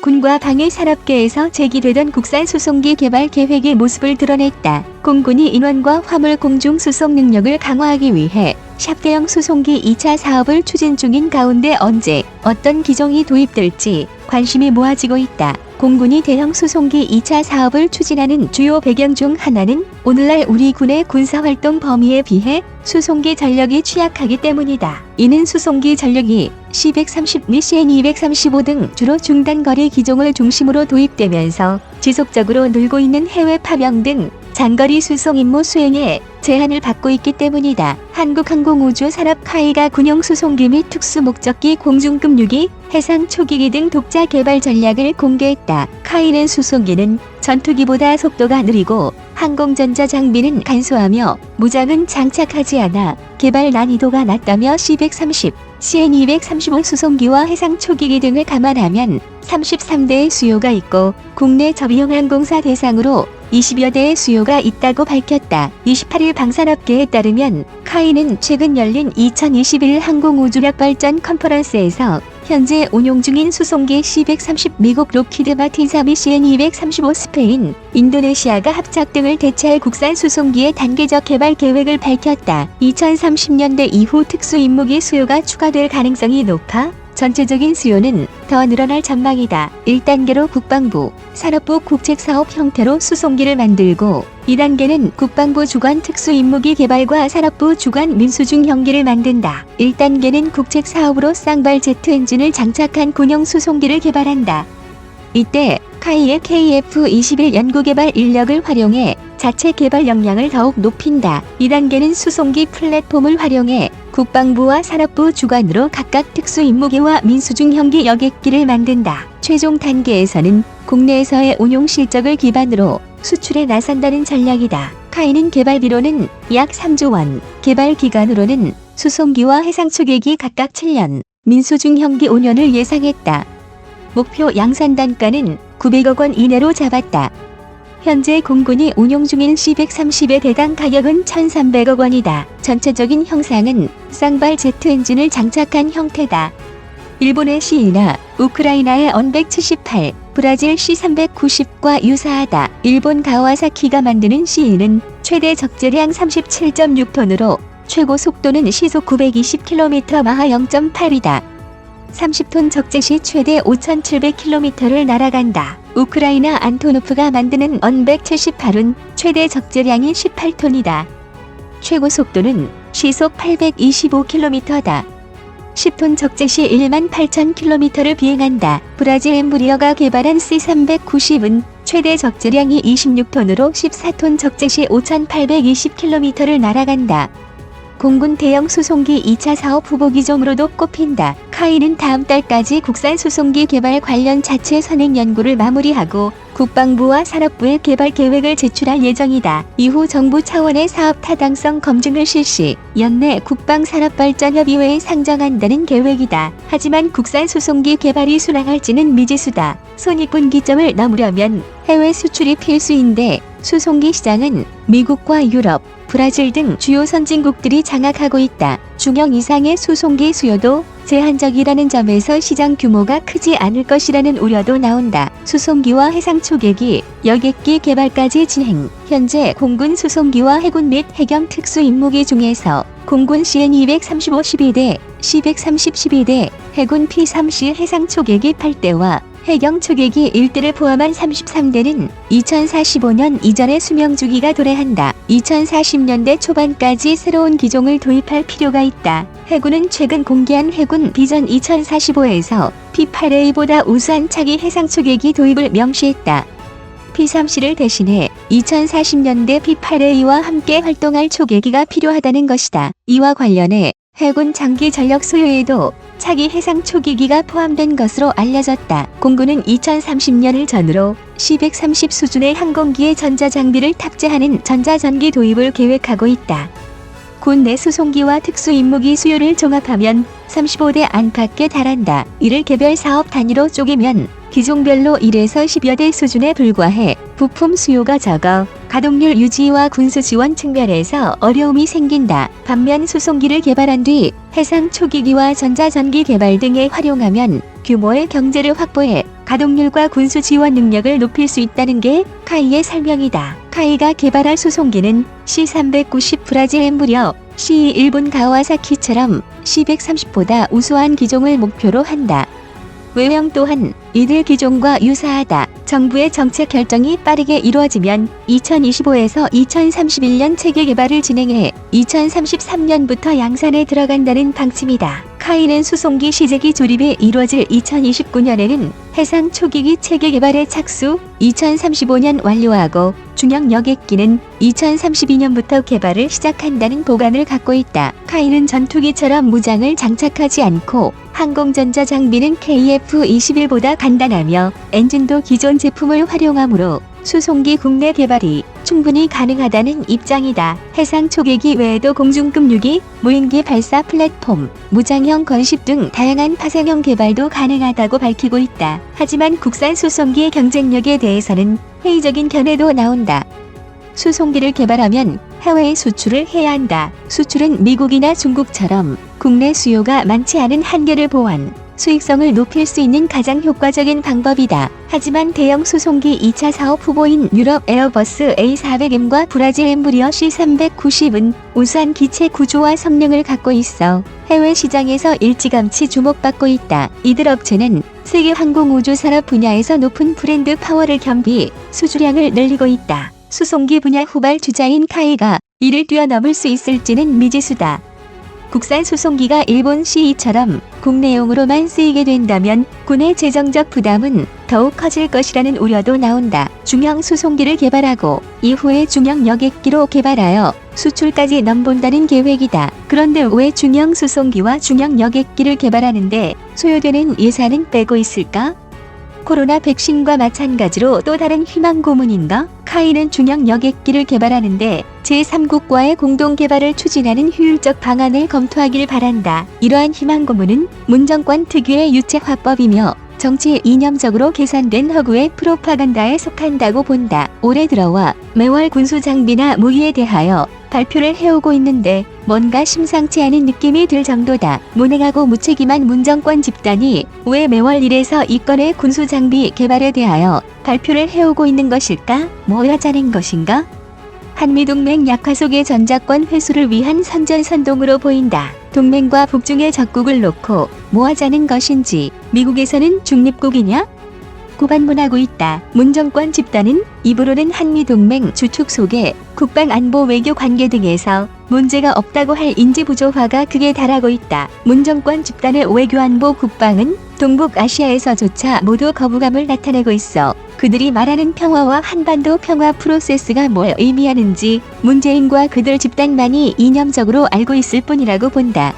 군과 방위 산업계에서 제기되던 국산 수송기 개발 계획의 모습을 드러냈다. 공군이 인원과 화물 공중 수송 능력을 강화하기 위해 샵대형 수송기 2차 사업을 추진 중인 가운데 언제 어떤 기종이 도입될지 관심이 모아지고 있다. 공군이 대형 수송기 2차 사업을 추진하는 주요 배경 중 하나는 오늘날 우리 군의 군사활동 범위에 비해 수송기 전력이 취약하기 때문이다. 이는 수송기 전력이 C-130 및 CN-235 등 주로 중단거리 기종을 중심으로 도입되면서 지속적으로 늘고 있는 해외 파병 등 장거리 수송 임무 수행에 제한을 받고 있기 때문이다. 한국항공우주산업 카이가 군용 수송기 및 특수목적기 공중급유기, 해상 초기기 등 독자 개발 전략을 공개했다. 카이는 수송기는 전투기보다 속도가 느리고 항공전자 장비는 간소하며 무장은 장착하지 않아 개발 난이도가 낮다며 C-130, CN-235 수송기와 해상 초기기 등을 감안하면 33대의 수요가 있고 국내 저비용 항공사 대상으로 20여 대의 수요가 있다고 밝혔다. 28일 방산업계에 따르면 카이는 최근 열린 2021 항공우주력 발전 컨퍼런스에서 현재 운용 중인 수송기 C-130 미국 록히드 마틴사 및 CN-235 스페인, 인도네시아가 합작 등을 대체할 국산 수송기의 단계적 개발 계획을 밝혔다. 2030년대 이후 특수임무기 수요가 추가될 가능성이 높아 전체적인 수요는 더 늘어날 전망이다. 1단계로 국방부, 산업부 국책사업 형태로 수송기를 만들고 2단계는 국방부 주관 특수임무기 개발과 산업부 주관 민수중 형기를 만든다. 1단계는 국책사업으로 쌍발 제트 엔진을 장착한 군용 수송기를 개발한다. 이때 카이의 KF-21 연구개발 인력을 활용해 자체 개발 역량을 더욱 높인다. 2단계는 수송기 플랫폼을 활용해 국방부와 산업부 주관으로 각각 특수임무기와 민수중 형기 여객기를 만든다. 최종 단계에서는 국내에서의 운용 실적을 기반으로 수출에 나선다는 전략이다. 카이는 개발비로는 약 3조 원, 개발 기간으로는 수송기와 해상초계기 각각 7년, 민수중 형기 5년을 예상했다. 목표 양산 단가는 900억 원 이내로 잡았다. 현재 공군이 운용 중인 C-130의 대당 가격은 1,300억 원이다. 전체적인 형상은 쌍발 제트 엔진을 장착한 형태다. 일본의 C나 우크라이나의 언178, 브라질 C390과 유사하다. 일본 가와사키가 만드는 C는 최대 적재량 37.6톤으로 최고 속도는 시속 920km 마하 0.8이다. 30톤 적재 시 최대 5,700km를 날아간다. 우크라이나 안토노프가 만드는 언178은 최대 적재량이 18톤이다. 최고 속도는 시속 825km다. 10톤 적재 시 18,000km를 비행한다. 브라질 엠브리어가 개발한 C390은 최대 적재량이 26톤으로 14톤 적재 시 5,820km를 날아간다. 공군 대형 수송기 2차 사업 후보 기종으로도 꼽힌다. 카이는 다음 달까지 국산 수송기 개발 관련 자체 선행 연구를 마무리하고 국방부와 산업부에 개발 계획을 제출할 예정이다. 이후 정부 차원의 사업 타당성 검증을 실시, 연내 국방산업발전협의회에 상정한다는 계획이다. 하지만 국산 수송기 개발이 순항할지는 미지수다. 손익분기점을 넘으려면 해외 수출이 필수인데 수송기 시장은 미국과 유럽, 브라질 등 주요 선진국들이 장악하고 있다. 중형 이상의 수송기 수요도 제한적이라는 점에서 시장 규모가 크지 않을 것이라는 우려도 나온다. 수송기와 해상 초계기, 여객기 개발까지 진행. 현재 공군 수송기와 해군 및 해경 특수임무기 중에서 공군 CN-235 12대, C-130 12대, 해군 P-3C 해상 초계기 8대와 해경 초계기 1대를 포함한 33대는 2045년 이전의 수명 주기가 도래한다. 2040년대 초반까지 새로운 기종을 도입할 필요가 있다. 해군은 최근 공개한 해군 비전 2045에서 P-8A보다 우수한 차기 해상 초계기 도입을 명시했다. P-3C를 대신해 2040년대 P-8A와 함께 활동할 초계기가 필요하다는 것이다. 이와 관련해 해군 장기 전력 소요에도 차기 해상 초기기가 포함된 것으로 알려졌다. 공군은 2030년을 전후로 C-130 수준의 항공기에 전자장비를 탑재하는 전자전기 도입을 계획하고 있다. 군 내 수송기와 특수임무기 수요를 종합하면 35대 안팎에 달한다. 이를 개별 사업 단위로 쪼개면 기종별로 1에서 10여 대 수준에 불과해 부품 수요가 적어 가동률 유지와 군수 지원 측면에서 어려움이 생긴다. 반면 수송기를 개발한 뒤 해상 초기기와 전자전기 개발 등에 활용하면 규모의 경제를 확보해 가동률과 군수 지원 능력을 높일 수 있다는 게 카이의 설명이다. 카이가 개발할 수송기는 C390 브라질 무려 C 일본 가와사키처럼 C130보다 우수한 기종을 목표로 한다. 외형 또한 이들 기종과 유사하다. 정부의 정책 결정이 빠르게 이루어지면 2025에서 2031년 체계 개발을 진행해 2033년부터 양산에 들어간다는 방침이다. 카이는 수송기 시제기 조립이 이루어질 2029년에는 해상 초기기 체계 개발에 착수, 2035년 완료하고 중형 여객기는 2032년부터 개발을 시작한다는 보관을 갖고 있다. 카이는 전투기처럼 무장을 장착하지 않고 항공전자 장비는 KF-21보다 간단하며 엔진도 기존 제품을 활용하므로 수송기 국내 개발이 충분히 가능하다는 입장이다. 해상 초계기 외에도 공중급유기, 무인기 발사 플랫폼, 무장형 건십 등 다양한 파상형 개발도 가능하다고 밝히고 있다. 하지만 국산 수송기의 경쟁력에 대해서는 회의적인 견해도 나온다. 수송기를 개발하면 해외에 수출을 해야 한다. 수출은 미국이나 중국처럼 국내 수요가 많지 않은 한계를 보완, 수익성을 높일 수 있는 가장 효과적인 방법이다. 하지만 대형 수송기 2차 사업 후보인 유럽 에어버스 A400M과 브라질 엠브리어 C390은 우수한 기체 구조와 성능을 갖고 있어 해외 시장에서 일찌감치 주목받고 있다. 이들 업체는 세계 항공우주 산업 분야에서 높은 브랜드 파워를 겸비 수주량을 늘리고 있다. 수송기 분야 후발 주자인 카이가 이를 뛰어넘을 수 있을지는 미지수다. 국산 수송기가 일본 CE처럼 국내용으로만 쓰이게 된다면 군의 재정적 부담은 더욱 커질 것이라는 우려도 나온다. 중형 수송기를 개발하고 이후에 중형 여객기로 개발하여 수출까지 넘본다는 계획이다. 그런데 왜 중형 수송기와 중형 여객기를 개발하는데 소요되는 예산은 빼고 있을까? 코로나 백신과 마찬가지로 또 다른 희망 고문인가? 카이는 중형 여객기를 개발하는데 제3국과의 공동 개발을 추진하는 효율적 방안을 검토하길 바란다. 이러한 희망 고문은 문 정권 특유의 유체 화법이며 정치 이념적으로 계산된 허구의 프로파간다에 속한다고 본다. 올해 들어와 매월 군수 장비나 무기에 대하여 발표를 해오고 있는데 뭔가 심상치 않은 느낌이 들 정도다. 무능하고 무책임한 문정권 집단이 왜 매월 1에서 2건의 군수 장비 개발에 대하여 발표를 해오고 있는 것일까? 뭐 하자는 것인가? 한미동맹 약화 속의 전작권 회수를 위한 선전선동으로 보인다. 동맹과 북중의 적국을 놓고 뭐 하자는 것인지 미국에서는 중립국이냐? 고반문하고 있다. 문정권 집단은 입으로는 한미동맹 주축 속에 국방 안보 외교 관계 등에서 문제가 없다고 할 인지 부조화가 극에 달하고 있다. 문정권 집단의 외교 안보 국방은 동북아시아에서조차 모두 거부감을 나타내고 있어 그들이 말하는 평화와 한반도 평화 프로세스가 뭘 의미하는지 문재인과 그들 집단만이 이념적으로 알고 있을 뿐이라고 본다.